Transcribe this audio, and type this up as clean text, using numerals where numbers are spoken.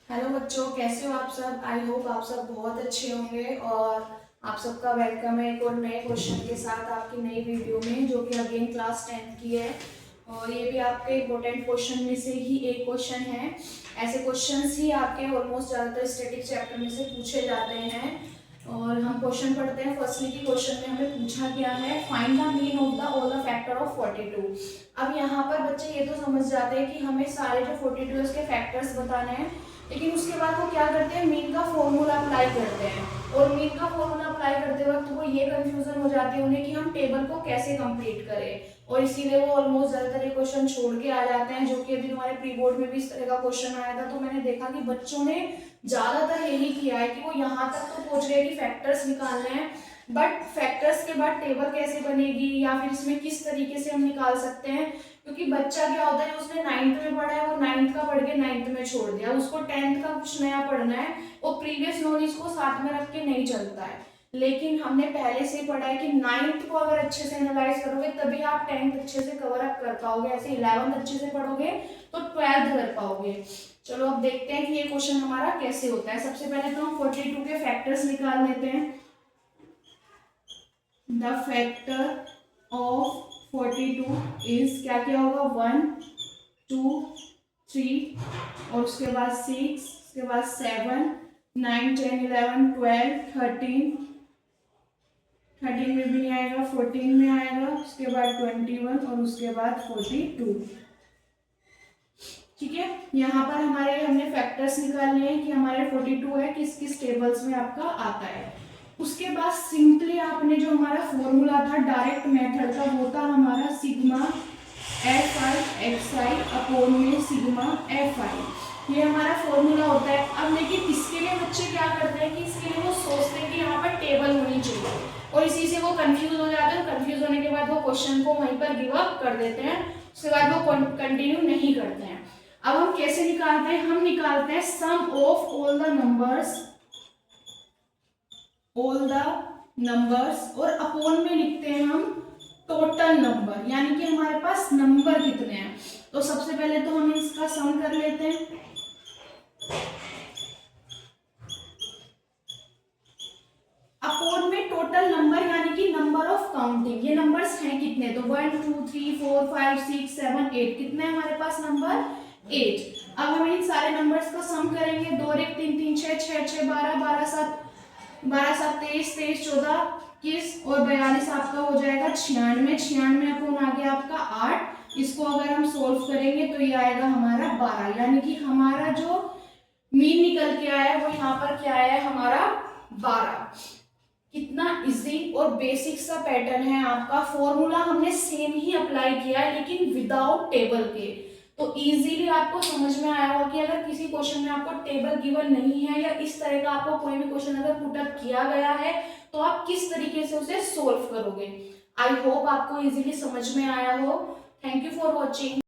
Hello बच्चों, कैसे हो आप सब। आई होप आप सब बहुत अच्छे होंगे और आप सबका वेलकम है एक और नए क्वेश्चन के साथ आपकी नई वीडियो में, जो कि अगेन क्लास 10th की है। और ये भी आपके इम्पोर्टेंट क्वेश्चन में से ही एक क्वेश्चन है। ऐसे क्वेश्चंस ही आपके ऑलमोस्ट ज़्यादातर स्टैटिक चैप्टर में से पूछे जाते हैं। और हम क्वेश्चन पढ़ते हैं। फर्स्टली की क्वेश्चन में हमें पूछा गया है, find the mean of the all the factor of 42। अब यहाँ पर बच्चे ये तो समझ जाते हैं कि हमें सारे जो 42 के फैक्टर्स बताने हैं, लेकिन उसके बाद वो क्या करते हैं, मीन का फॉर्मूला अप्लाई करते हैं। और मीन का फॉर्मूला अप्लाई करते वक्त वो ये कंफ्यूजन हो जाती है उन्हें कि हम टेबल को कैसे कंप्लीट करें, और इसीलिए वो ऑलमोस्ट ज्यादातर ये क्वेश्चन छोड़ के आ जाते हैं। जो कि अभी तुम्हारे प्री बोर्ड में भी इस तरह का क्वेश्चन आया था, तो मैंने देखा कि बच्चों ने ज्यादातर यही किया है कि वो यहाँ तक तो पहुंच गए कि फैक्टर्स निकालने हैं, बट फैक्टर्स के बाद टेबल कैसे बनेगी या फिर इसमें किस तरीके से हम निकाल सकते हैं। क्योंकि बच्चा क्या होता है, उसने 9th में पढ़ा है, वो 9th का पढ़ के 9th में छोड़ दिया, उसको 10th का कुछ नया पढ़ना है, वो प्रीवियस नॉलेज को साथ में रख के नहीं चलता है। लेकिन हमने पहले से पढ़ा है कि 9th को अगर अच्छे से एनालाइज करोगे तभी आप 10th अच्छे से कवर अप कर पाओगे। ऐसे 11th अच्छे से पढ़ोगे तो 12th कर पाओगे। चलो अब देखते हैं कि ये क्वेश्चन हमारा कैसे होता है। सबसे पहले तो हम 42 के फैक्टर्स निकाल लेते हैं। द फैक्टर ऑफ 42 इज क्या क्या होगा, 1 2 3 और उसके बाद 6, उसके बाद 7 9 10 11 12 13 में भी नहीं आएगा, 14 में आएगा, उसके बाद 21 और उसके बाद 42। ठीक है, यहाँ पर हमारे हमने फैक्टर्स निकालने हैं कि हमारे 42 है किस किस टेबल्स में आपका आता है। उसके बाद सिंपली आपने जो हमारा फॉर्मूला था डायरेक्ट मेथड का, वो था हमारा sigma F I x I upon में सिग्मा एफ आई। ये हमारा फॉर्मूला होता है। अब लेकिन इसके लिए बच्चे क्या करते हैं कि इसके लिए वो सोचते हैं कि यहाँ पर टेबल होनी चाहिए, और इसी से वो कंफ्यूज हो जाते हैं। कंफ्यूज होने के बाद वो क्वेश्चन को वहीं पर गिव अप कर देते हैं, उसके बाद वो कंटिन्यू नहीं करते हैं। अब हम कैसे निकालते हैं, हम निकालते हैं सम ऑफ ऑल द नंबर्स और अपॉन में लिखते हैं हम टोटल नंबर, यानी कि हमारे पास नंबर कितने हैं। तो सबसे पहले तो हम इसका सम कर लेते हैं। अपॉन में टोटल नंबर यानी कि नंबर ऑफ काउंटिंग, ये नंबर्स हैं कितने, तो 1 2 3 4 5 6 7 8, कितने हमारे पास नंबर 8। अब हम इन सारे नंबर्स का सम करेंगे। 2 1 3 3 6 6 6 12 12 7 23 23 14 21 और 42 आपका हो जाएगा 96। 96 अपॉन आ गया आपका 8। इसको अगर हम सोल्व करेंगे तो ये आएगा हमारा 12, यानी कि हमारा जो मीन निकल के आया है वो यहाँ पर क्या आया है हमारा 12। कितना इजी और बेसिक सा पैटर्न है आपका। फॉर्मूला हमने सेम ही अप्लाई किया है लेकिन विदाउट टेबल के। तो इजीली आपको समझ में आया होगा कि अगर किसी क्वेश्चन में आपको टेबल गिवन नहीं है या इस तरह का आपको कोई भी क्वेश्चन अगर पुट अप किया गया है तो आप किस तरीके से उसे सोल्व करोगे। आई होप आपको इजीली समझ में आया हो। Thank you for watching.